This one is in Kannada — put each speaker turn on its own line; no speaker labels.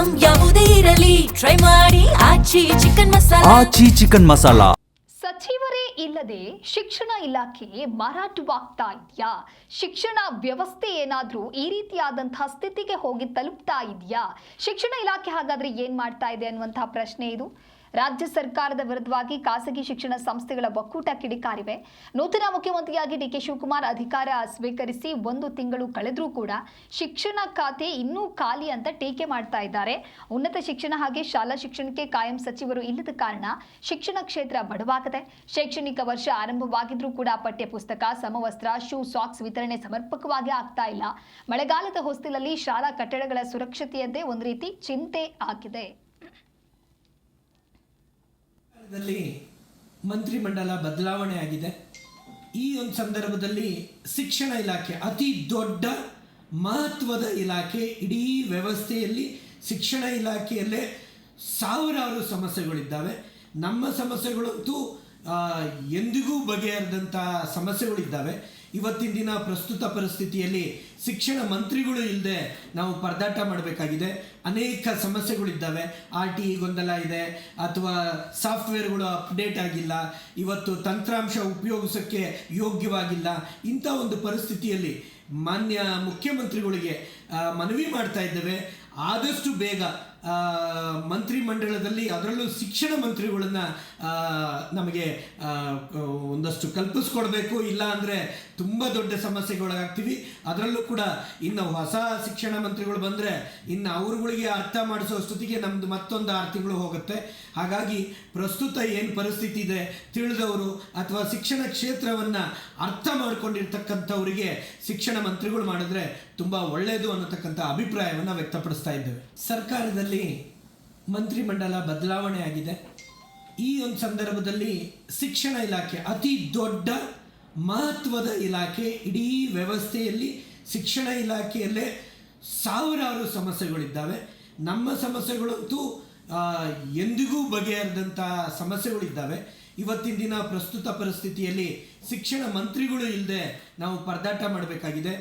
ಐಟಂ ಯಾವುದೇ ಇರಲಿ ಟ್ರೈ ಮಾಡಿ ಆಚಿ ಚಿಕನ್ ಮಸಾಲಾ.
ಸಚಿವರೇ ಇಲ್ಲದೆ ಶಿಕ್ಷಣ ಇಲಾಖೆ ಮಾರಾಟವಾಗ್ತಾ ಇದೆಯಾ? ಶಿಕ್ಷಣ ವ್ಯವಸ್ಥೆ ಏನಾದರೂ ಈ ರೀತಿಯಾದಂತಹ ಸ್ಥಿತಿಗೆ ಹೋಗಿ ತಲುಪ್ತಾ ಇದೆಯಾ? ಶಿಕ್ಷಣ ಇಲಾಖೆ ಹಾಗಾದ್ರೆ ಏನ್ ಮಾಡ್ತಾ ಇದೆ ಅನ್ನುವಂತಹ ಪ್ರಶ್ನೆ ಇದು. ರಾಜ್ಯ ಸರ್ಕಾರದ ವಿರುದ್ಧವಾಗಿ ಖಾಸಗಿ ಶಿಕ್ಷಣ ಸಂಸ್ಥೆಗಳ ಒಕ್ಕೂಟ ಕಿಡಿಕಾರಿವೆ. ನೂತನ ಮುಖ್ಯಮಂತ್ರಿಯಾಗಿ ಡಿ ಕೆ ಶಿವಕುಮಾರ್ ಅಧಿಕಾರ ಸ್ವೀಕರಿಸಿ 1 ತಿಂಗಳು ಕಳೆದ್ರೂ ಕೂಡ ಶಿಕ್ಷಣ ಖಾತೆ ಇನ್ನೂ ಖಾಲಿ ಅಂತ ಟೀಕೆ ಮಾಡ್ತಾ ಇದ್ದಾರೆ. ಉನ್ನತ ಶಿಕ್ಷಣ ಹಾಗೆ ಶಾಲಾ ಶಿಕ್ಷಣಕ್ಕೆ ಕಾಯಂ ಸಚಿವರು ಇಲ್ಲದ ಕಾರಣ ಶಿಕ್ಷಣ ಕ್ಷೇತ್ರ ಬಡವಾಗಿದೆ. ಶೈಕ್ಷಣಿಕ ವರ್ಷ ಆರಂಭವಾಗಿದ್ರೂ ಕೂಡ ಪಠ್ಯ ಪುಸ್ತಕ, ಸಮವಸ್ತ್ರ, ಶೂ, ಸಾಕ್ಸ್ ವಿತರಣೆ ಸಮರ್ಪಕವಾಗಿ ಆಗ್ತಾ ಇಲ್ಲ. ಮಳೆಗಾಲದ ಹೊಸ್ತಿಲಲ್ಲಿ ಶಾಲಾ ಕಟ್ಟಡಗಳ ಸುರಕ್ಷತೆಯದ್ದೇ ಒಂದು ರೀತಿ ಚಿಂತೆ ಆಗಿದೆ.
ಮಂತ್ರಿಮಂಡಲ ಬದಲಾವಣೆ ಆಗಿದೆ. ಈ ಒಂದು ಸಂದರ್ಭದಲ್ಲಿ ಶಿಕ್ಷಣ ಇಲಾಖೆ ಅತಿ ದೊಡ್ಡ ಮಹತ್ವದ ಇಲಾಖೆ. ಇಡೀ ವ್ಯವಸ್ಥೆಯಲ್ಲಿ ಶಿಕ್ಷಣ ಇಲಾಖೆಯಲ್ಲೇ ಸಾವಿರಾರು ಸಮಸ್ಯೆಗಳಿದ್ದಾವೆ. ನಮ್ಮ ಸಮಸ್ಯೆಗಳಂತೂ ಎಂದಿಗೂ ಬಗೆಹರಿದಂಥ ಸಮಸ್ಯೆಗಳಿದ್ದಾವೆ. ಇವತ್ತಿನ ದಿನ ಪ್ರಸ್ತುತ ಪರಿಸ್ಥಿತಿಯಲ್ಲಿ ಶಿಕ್ಷಣ ಮಂತ್ರಿಗಳು ಇಲ್ಲದೆ ನಾವು ಪರದಾಟ ಮಾಡಬೇಕಾಗಿದೆ. ಅನೇಕ ಸಮಸ್ಯೆಗಳಿದ್ದಾವೆ. RTE ಗೊಂದಲ ಇದೆ, ಅಥವಾ ಸಾಫ್ಟ್ವೇರ್ಗಳು ಅಪ್ಡೇಟ್ ಆಗಿಲ್ಲ, ಇವತ್ತು ತಂತ್ರಾಂಶ ಉಪಯೋಗಿಸೋಕ್ಕೆ ಯೋಗ್ಯವಾಗಿಲ್ಲ. ಇಂಥ ಒಂದು ಪರಿಸ್ಥಿತಿಯಲ್ಲಿ ಮಾನ್ಯ ಮುಖ್ಯಮಂತ್ರಿಗಳಿಗೆ ಮನವಿ ಮಾಡ್ತಾ ಇದ್ದೇವೆ, ಆದಷ್ಟು ಬೇಗ ಮಂತ್ರಿಮಂಡಲದಲ್ಲಿ ಅದರಲ್ಲೂ ಶಿಕ್ಷಣ ಮಂತ್ರಿಗಳನ್ನು ನಮಗೆ ಒಂದಷ್ಟು ಕಲ್ಪಿಸ್ಕೊಡ್ಬೇಕು. ಇಲ್ಲ ಅಂದರೆ ತುಂಬ ದೊಡ್ಡ ಸಮಸ್ಯೆಗೊಳಗಾಗ್ತೀವಿ. ಅದರಲ್ಲೂ ಕೂಡ ಇನ್ನು ಹೊಸ ಶಿಕ್ಷಣ ಮಂತ್ರಿಗಳು ಬಂದರೆ ಇನ್ನು ಅವ್ರುಗಳಿಗೆ ಅರ್ಥ ಮಾಡಿಸೋ ಸ್ಥಿತಿಗೆ ನಮ್ಮದು ಮತ್ತೊಂದು 6 ತಿಂಗಳು ಹೋಗುತ್ತೆ. ಹಾಗಾಗಿ ಪ್ರಸ್ತುತ ಏನು ಪರಿಸ್ಥಿತಿ ಇದೆ ತಿಳಿದವರು ಅಥವಾ ಶಿಕ್ಷಣ ಕ್ಷೇತ್ರವನ್ನು ಅರ್ಥ ಮಾಡ್ಕೊಂಡಿರ್ತಕ್ಕಂಥವರಿಗೆ ಶಿಕ್ಷಣ ಮಂತ್ರಿಗಳು ಮಾಡಿದ್ರೆ ತುಂಬ ಒಳ್ಳೆಯದು ಅನ್ನತಕ್ಕಂಥ ಅಭಿಪ್ರಾಯವನ್ನು ವ್ಯಕ್ತಪಡಿಸ್ತಾ ಇದ್ದೇವೆ. ಸರ್ಕಾರದಲ್ಲಿ ಮಂತ್ರಿಮಂಡಲ ಬದಲಾವಣೆ ಆಗಿದೆ. ಈ ಒಂದು ಸಂದರ್ಭದಲ್ಲಿ ಶಿಕ್ಷಣ ಇಲಾಖೆ ಅತಿ ದೊಡ್ಡ ಮಹತ್ವದ ಇಲಾಖೆ. ಇಡೀ ವ್ಯವಸ್ಥೆಯಲ್ಲಿ ಶಿಕ್ಷಣ ಇಲಾಖೆಯಲ್ಲೇ ಸಾವಿರಾರು ಸಮಸ್ಯೆಗಳಿದ್ದಾವೆ. ನಮ್ಮ ಸಮಸ್ಯೆಗಳಂತೂ ಎಂದಿಗೂ ಬಗೆಹರಿದಂಥ ಸಮಸ್ಯೆಗಳಿದ್ದಾವೆ. ಇವತ್ತಿನ ದಿನ ಪ್ರಸ್ತುತ ಪರಿಸ್ಥಿತಿಯಲ್ಲಿ ಶಿಕ್ಷಣ ಮಂತ್ರಿಗಳು ಇಲ್ಲದೆ ನಾವು ಪರದಾಟ ಮಾಡಬೇಕಾಗಿದೆ.